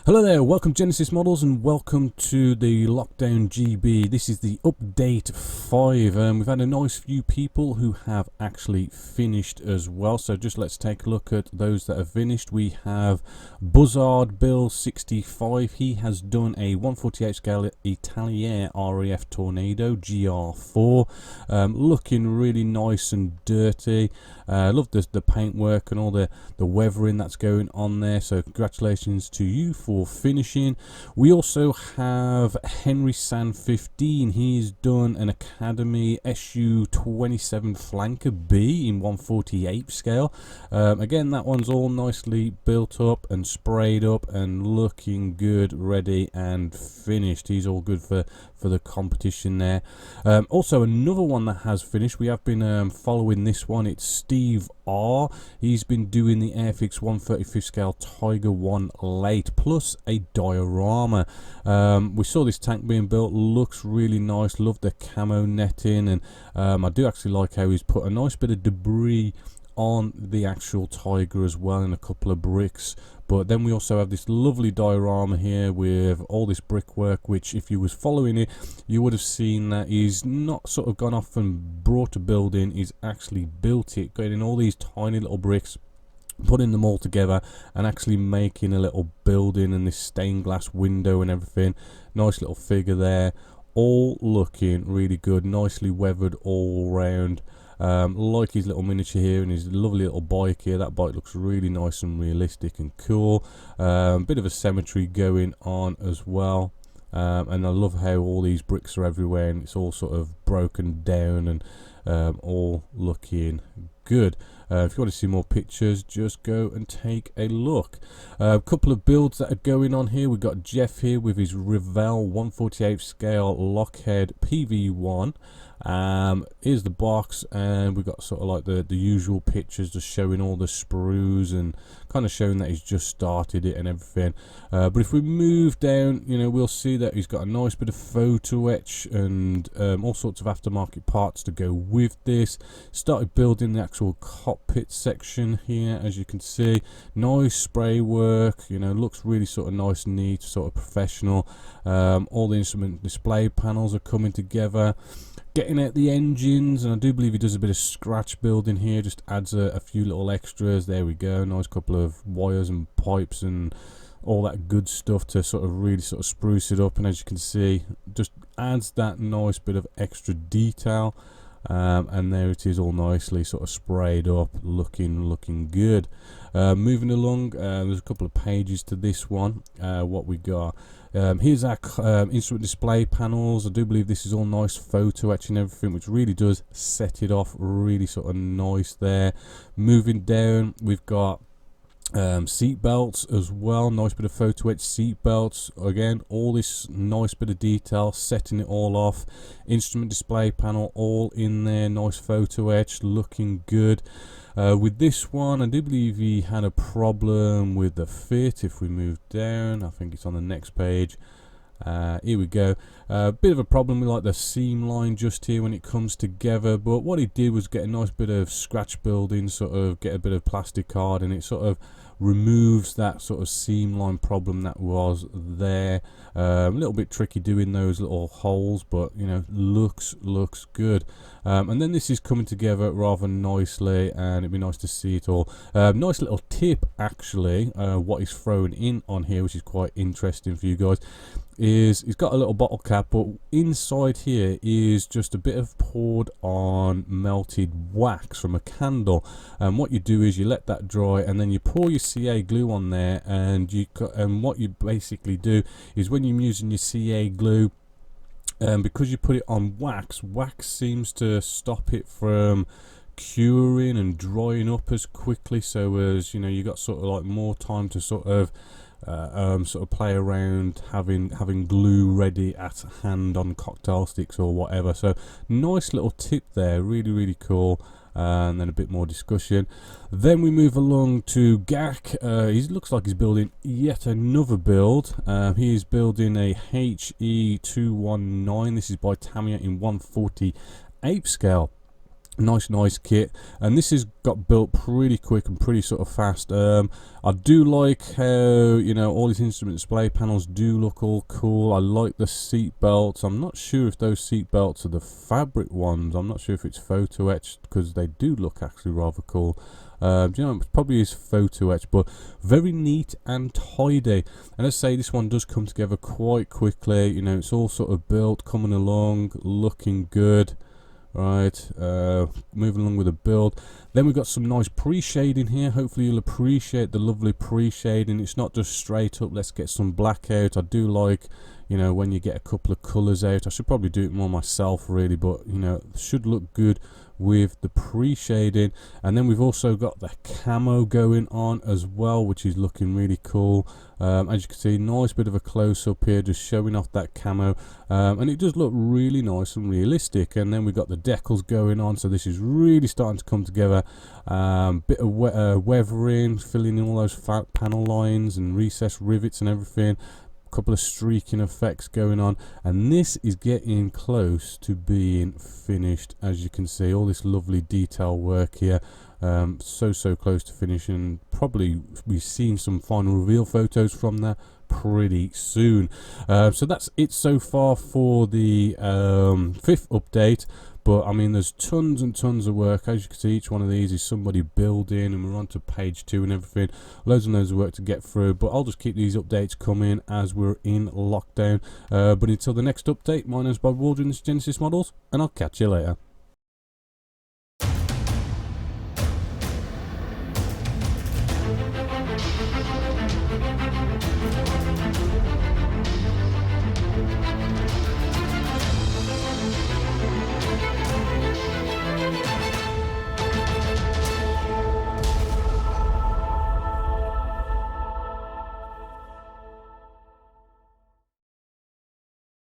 Hello there, welcome Genesis Models and welcome to the Lockdown GB. This is the update 5. We've had a nice few people who have actually finished as well, so just let's take a look at those that have finished. We have Buzzard Bill 65. He has done a 148 scale Italian RAF Tornado GR4, looking really nice and dirty. Love the paintwork and all the weathering that's going on there, so congratulations to you for finishing. We also have Henry San 15. He's done an Academy SU 27 Flanker B in 148 scale. Again, that one's all nicely built up and sprayed up and looking good, ready and finished. He's all good for the competition there. Also another one that has finished, we have been following this one. It's Steve R. He's been doing the Airfix 135 scale Tiger 1 late plus a diorama. We saw this tank being built, looks really nice. Love the camo netting, and I do actually like how he's put a nice bit of debris on the actual Tiger as well, in a couple of bricks. But then we also have this lovely diorama here with all this brickwork, which if you was following it, you would have seen that he's not sort of gone off and brought a building, he's actually built it, getting all these tiny little bricks, putting them all together and actually making a little building, and this stained glass window and everything. Nice little figure there, all looking really good, nicely weathered all round. Like his little miniature here and his lovely little bike here. That bike looks really nice and realistic and cool. Bit of a symmetry going on as well. And I love how all these bricks are everywhere and it's all sort of broken down and all looking good. If you want to see more pictures, just go and take a look. A couple of builds that are going on here. We've got Jeff here with his Revell 148 scale Lockheed PV1. Here's the box, and we've got sort of like the usual pictures, just showing all the sprues and kind of showing that he's just started it and everything. But if we move down, you know, we'll see that he's got a nice bit of photo etch and all sorts of aftermarket parts to go with this. Started building the actual cockpit section here, as you can see. Nice spray work, you know, looks really sort of nice, neat, sort of professional. All the instrument display panels are coming together. Getting out the engines, and I do believe he does a bit of scratch building here, just adds a few little extras. There we go, nice couple of wires and pipes and all that good stuff to sort of really sort of spruce it up, and as you can see, just adds that nice bit of extra detail. And there it is, all nicely sort of sprayed up, looking good. Moving along, there's a couple of pages to this one. What we got, here's our instrument display panels. I do believe this is all nice photo etching and everything, which really does set it off really sort of nice there. Moving down, we've got seat belts as well, nice bit of photo etch seat belts. Again, all this nice bit of detail, setting it all off. Instrument display panel all in there, nice photo etch, looking good. With this one, I do believe he had a problem with the fit. If we move down, I think it's on the next page. Here we go. Bit of a problem with like the seam line just here when it comes together, but what he did was get a nice bit of scratch building, sort of get a bit of plastic card, and it sort of removes that sort of seam line problem that was there. A little bit tricky doing those little holes, but you know, looks good. And then this is coming together rather nicely, and it'd be nice to see it all. Nice little tip actually, what he's thrown in on here, which is quite interesting for you guys, is he's got a little bottle cap, but inside here is just a bit of poured on melted wax from a candle. And what you do is you let that dry, and then you pour your CA glue on there, and what you basically do is when you're using your CA glue, because you put it on wax seems to stop it from curing and drying up as quickly, so as you know, you got sort of like more time to sort of play around, having glue ready at hand on cocktail sticks or whatever. So nice little tip there, really cool. And then a bit more discussion. Then we move along to Gak. He looks like he's building yet another build. He is building a HE219. This is by Tamia in 148 scale. Nice kit, and this has got built pretty quick and pretty sort of fast. I do like how, you know, all these instrument display panels do look all cool. I like the seat belts. I'm not sure if those seat belts are the fabric ones. I'm not sure if it's photo etched, because they do look actually rather cool. You know, it probably is photo etched, but very neat and tidy. And let's say this one does come together quite quickly. You know, it's all sort of built, coming along, looking good. Right, moving along with the build. Then we've got some nice pre-shading here. Hopefully you'll appreciate the lovely pre-shading. It's not just straight up, let's get some black out. I do like, you know, when you get a couple of colours out. I should probably do it more myself really, but, you know, it should look good with the pre-shading. And then we've also got the camo going on as well, which is looking really cool. As you can see, nice bit of a close-up here, just showing off that camo, and it does look really nice and realistic. And then we've got the decals going on, so this is really starting to come together. Bit of weathering, filling in all those fat panel lines and recessed rivets and everything. Couple of streaking effects going on, and this is getting close to being finished. As you can see, all this lovely detail work here, so close to finishing. Probably we've seen some final reveal photos from there pretty soon. So that's it so far for the 5th update. But I mean, there's tons and tons of work. As you can see, each one of these is somebody building, and we're on to page 2 and everything. Loads and loads of work to get through, but I'll just keep these updates coming as we're in lockdown. But until the next update, my name's Bob Waldron, this is Genesis Models, and I'll catch you later.